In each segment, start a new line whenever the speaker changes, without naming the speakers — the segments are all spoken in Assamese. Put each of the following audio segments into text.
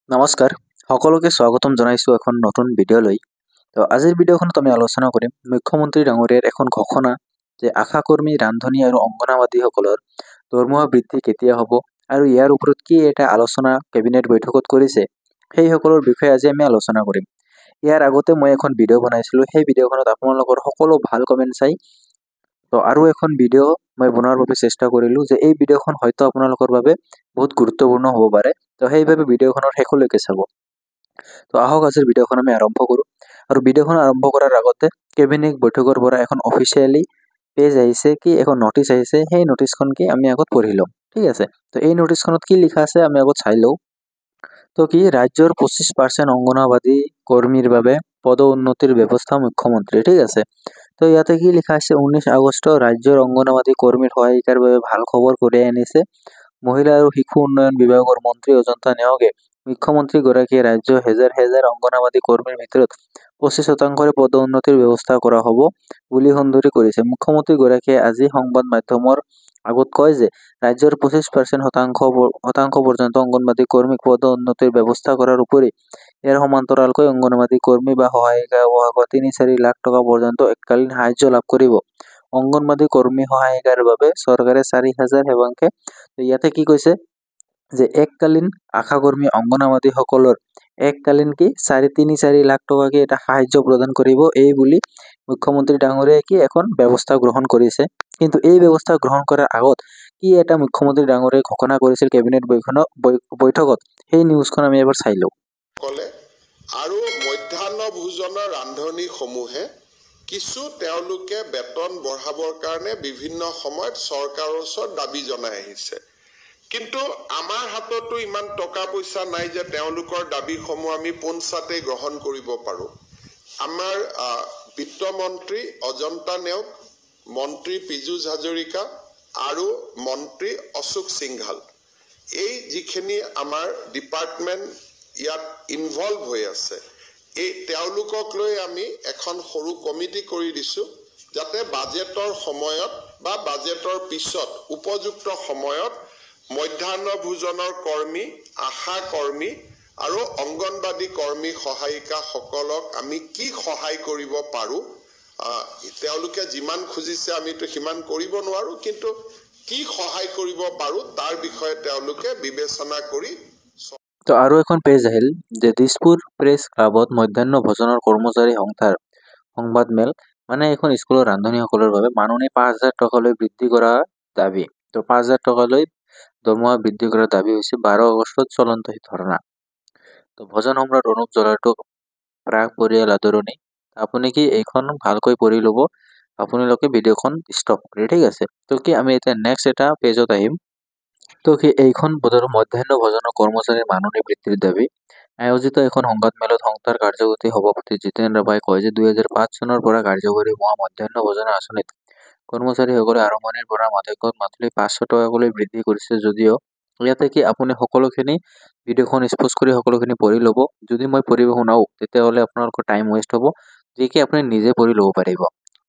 নমস্কাৰ সকলোকে স্বাগতম জনাইছো এখন নতুন ভিডিঅ'লৈ। তো আজিৰ ভিডিঅ'খনত আমি আলোচনা কৰিম মুখ্যমন্ত্ৰী ডাঙৰীয়াৰ এখন ঘোষণা যে আশা কৰ্মী, ৰান্ধনী আৰু অংগনাবাদীসকলৰ দৰমহা বৃদ্ধি কেতিয়া হ'ব আৰু ইয়াৰ ওপৰত কি এটা আলোচনা কেবিনেট বৈঠকত কৰিছে সেই সকলৰ বিষয়ে আজি আমি আলোচনা কৰিম। ইয়াৰ আগতে মই এখন ভিডিঅ' বনাইছিলোঁ, সেই ভিডিঅ'খনত আপোনালোকৰ সকলো ভাল কমেণ্ট চাই তো আৰু এখন ভিডিঅ' মই বনোৱাৰ বাবে চেষ্টা কৰিলোঁ যে এই ভিডিঅ'খন হয়তো আপোনালোকৰ বাবে বহুত গুৰুত্বপূৰ্ণ হ'ব পাৰে। তো সেইভাবে ভিডিঅ'খনৰ শেষলৈকে চাব। তো আহক আজিৰ ভিডিঅ'খন আমি আৰম্ভ কৰোঁ। আৰু ভিডিঅ'খন আৰম্ভ কৰাৰ আগতে কেবিনেট বৈঠকৰ পৰা এখন অফিচিয়েলি পেজ আহিছে, কি এখন নটিচ আহিছে, সেই নটিচখন কি আমি আগত পঢ়ি লওঁ। ঠিক আছে, তো এই নটিচখনত কি লিখা আছে আমি আগত চাই লওঁ। তো কি ৰাজ্যৰ 25% অংগনাবাদী কৰ্মীৰ বাবে পদ উন্নতিৰ ব্যৱস্থা মুখ্যমন্ত্ৰী। ঠিক আছে, তো ইয়াতে কি লিখা আছে, 19 আগষ্ট ৰাজ্যৰ অংগনাবাদী কৰ্মীৰ সহায়িকাৰ বাবে ভাল খবৰ কঢ়িয়াই আনিছে মহিলা আৰু শিশু উন্নয়ন বিভাগৰ মন্ত্ৰী অজন্তা নেওগে। মুখ্যমন্ত্ৰীগৰাকীয়ে ৰাজ্যৰ হেজাৰ হেজাৰ অংগনাবাদী কৰ্মীৰ ভিতৰত 25% পদ উন্নতিৰ ব্যৱস্থা কৰা হ'ব বুলি সুন্দৰী কৰিছে। মুখ্যমন্ত্ৰীগৰাকীয়ে আজি সংবাদ মাধ্যমৰ আগত কয় যে ৰাজ্যৰ 25% পৰ্যন্ত অংগনবাদী কৰ্মীক পদ উন্নতিৰ ব্যৱস্থা কৰাৰ উপৰি ইয়াৰ সমান্তৰালকৈ অংগনবাদী কৰ্মী বা সহায়িকা 3-4 লাখ টকা পৰ্যন্ত এককালীন সাহায্য লাভ কৰিব। অংগনবাদী কৰ্মী সহায়িকাৰ বাবে চৰকাৰে 4,000 সেৱাংকে ইয়াতে কি কৈছে যে এককালীন আশা কৰ্মী অংগনাবাদীসকলৰ এককালীন কি 3-4 লাখ টকাকে এটা সাহায্য প্ৰদান কৰিব এই বুলি মুখ্যমন্ত্ৰী ডাঙৰীয়াই কি এখন ব্যৱস্থা গ্ৰহণ কৰিছে। কিন্তু এই ব্যৱস্থা গ্ৰহণ কৰাৰ আগত কি এটা মুখ্যমন্ত্ৰী ডাঙৰীয়াই ঘোষণা কৰিছিল কেবিনেট বৈঠকত, সেই নিউজখন আমি এবাৰ চাই লওঁ।
আৰু মধ্যাহ্ন ভোজনৰ ৰান্ধনীসমূহে কিছু তেওঁলোকে বেতন বঢ়াবৰ কাৰণে বিভিন্ন সময়ত চৰকাৰৰ ওচৰত দাবী জনাই আহিছে, কিন্তু আমাৰ হাততো ইমান টকা পইচা নাই যে তেওঁলোকৰ দাবীসমূহ আমি পোনছাতে গ্ৰহণ কৰিব পাৰোঁ। আমাৰ বিত্তমন্ত্ৰী অজন্তা নেওগ, মন্ত্ৰী পীযুষ হাজৰিকা আৰু মন্ত্ৰী অশোক সিংঘাল, এই যিখিনি আমাৰ ডিপাৰ্টমেণ্ট ইয়াত ইনভলভ হৈ আছে, এই তেওঁলোকক লৈ আমি এখন সৰু কমিটি কৰি দিছোঁ যাতে বাজেটৰ সময়ত বা বাজেটৰ পিছত উপযুক্ত সময়ত মধ্যাহ্ন ভোজনৰ কৰ্মী, আশা কৰ্মী আৰু অংগনবাদী কৰ্মী সহায়িকাসকলক আমি কি সহায় কৰিব পাৰোঁ, তেওঁলোকে যিমান খুজিছে আমিতো সিমান কৰিব নোৱাৰোঁ, কিন্তু কি সহায় কৰিব পাৰোঁ তাৰ বিষয়ে তেওঁলোকে বিবেচনা কৰি।
তো আৰু এখন পেজ আহিল যে দিছপুৰ প্ৰেছ ক্লাবত মধ্যাহ্ন ভোজনৰ কৰ্মচাৰী সংস্থাৰ সংবাদ মেল, মানে এখন স্কুলৰ ৰান্ধনীসকলৰ বাবে মাননি 5,000 টকালৈ বৃদ্ধি কৰা দাবী। তো 5,000 টকালৈ দৰমহা বৃদ্ধি কৰাৰ দাবী হৈছে 12 আগষ্টত চলন্ত ধৰ্ণা। তো ভোজন সম্ৰাট অনুপ জলাৰটো প্ৰাগ পৰিয়াল আদৰণি। আপুনি কি এইখন ভালকৈ পঢ়ি ল'ব, আপোনালোকে ভিডিঅ'খন ষ্টপ কৰি। ঠিক আছে, তো কি আমি এতিয়া নেক্সট এটা পেজত আহিম। তো কি এইখন মধ্যাহ্ন ভোজনৰ কৰ্মচাৰীৰ মাননি বৃদ্ধিৰ দাবী আয়োজিত এখন সংবাদমেলত সংস্থাৰ কাৰ্যসূচী সভাপতি জিতেন ৰাভাই কয় যে 2005 চনৰ পৰা কাৰ্যকৰী হোৱা মধ্যাহ্ন ভোজনৰ আঁচনিত কৰ্মচাৰীসকলে আৰম্ভণিৰ পৰা মাথলি 500 টকালৈ বৃদ্ধি কৰিছে। যদিও ইয়াতে কি আপুনি সকলোখিনি ভিডিঅ'খন স্পষ্ট কৰি সকলোখিনি পঢ়ি ল'ব। যদি মই পঢ়িব শুনাও তেতিয়াহ'লে আপোনালোকৰ টাইম ৱেষ্ট হ'ব, যি কি আপুনি নিজে পঢ়ি ল'ব পাৰিব,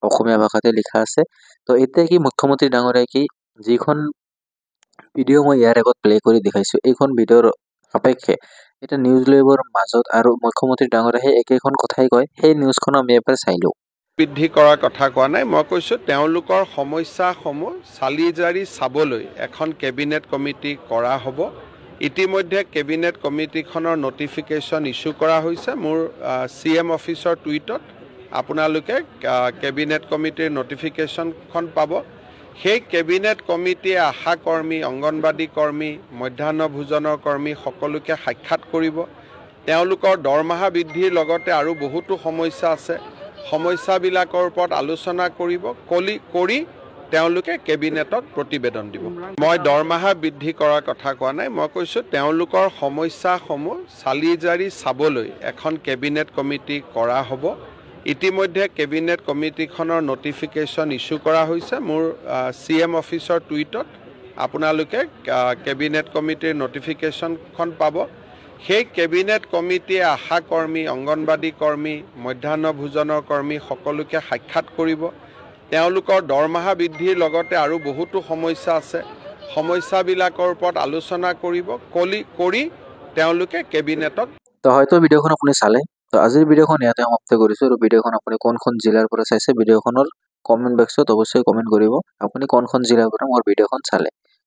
অসমীয়া ভাষাতে লিখা আছে। তো এতিয়া কি মুখ্যমন্ত্ৰী ডাঙৰীয়াই কি যিখন ভিডিঅ' মই ইয়াৰ আগত প্লে কৰি দেখাইছোঁ, এইখন ভিডিঅ'ৰ সাপেক্ষে এটা নিউজ লেবৰ মাজত আৰু মুখ্যমন্ত্ৰী ডাঙৰীয়াই সেই একেখন কথাই কয়, সেই নিউজখন আমি এবাৰ চাই লওঁ।
বৃদ্ধি কৰাৰ কথা কোৱা নাই, মই কৈছোঁ তেওঁলোকৰ সমস্যাসমূহ চালি জাৰি চাবলৈ এখন কেবিনেট কমিটি কৰা হ'ব। ইতিমধ্যে কেবিনেট কমিটিখনৰ নটিফিকেশ্যন ইছ্যু কৰা হৈছে। মোৰ CM অফিচৰ টুইটত আপোনালোকে কেবিনেট কমিটিৰ নটিফিকেশ্যনখন পাব। সেই কেবিনেট কমিটিয়ে আশা কৰ্মী, অংগনবাদী কৰ্মী, মধ্যাহ্ন ভোজনৰ কৰ্মী সকলোকে সাক্ষাৎ কৰিব। তেওঁলোকৰ দৰমহা বৃদ্ধিৰ লগতে আৰু বহুতো সমস্যা আছে, সমস্যাবিলাকৰ ওপৰত আলোচনা কৰিব, কৰি তেওঁলোকে কেবিনেটত প্ৰতিবেদন দিব। মই দৰমহা বৃদ্ধি কৰাৰ কথা কোৱা নাই, মই কৈছোঁ তেওঁলোকৰ সমস্যাসমূহ চালি জাৰি চাবলৈ এখন কেবিনেট কমিটি কৰা হ'ব। ইতিমধ্যে কেবিনেট কমিটিখনৰ নটিফিকেশ্যন ইছ্যু কৰা হৈছে। মোৰ CM অফিচৰ টুইটত আপোনালোকে কেবিনেট কমিটিৰ নটিফিকেশ্যনখন পাব। সেই কেবিনেট কমিটিয়ে আশা কৰ্মী, অংগনবাদী কৰ্মী, মধ্যাহ্ন ভোজনৰ কৰ্মী সকলোকে সাক্ষাৎ কৰিব। তেওঁলোকৰ দৰমহা বৃদ্ধিৰ লগতে আৰু বহুতো সমস্যা আছে, সমস্যাবিলাকৰ ওপৰত আলোচনা কৰিব, কৰি তেওঁলোকে কেবিনেটত
তো হয়তো ভিডিঅ'খন আপুনি চালে তো আজিৰ ভিডিঅ'খন ইয়াতে সমাপ্ত কৰিছোঁ আৰু ভিডিঅ'খন আপুনি কোনখন জিলাৰ পৰা চাইছে ভিডিঅ'খনৰ কমেণ্ট বক্সত অৱশ্যই কমেণ্ট কৰিব আপুনি কোনখন জিলাৰ পৰা মোৰ ভিডিঅ'খন চালে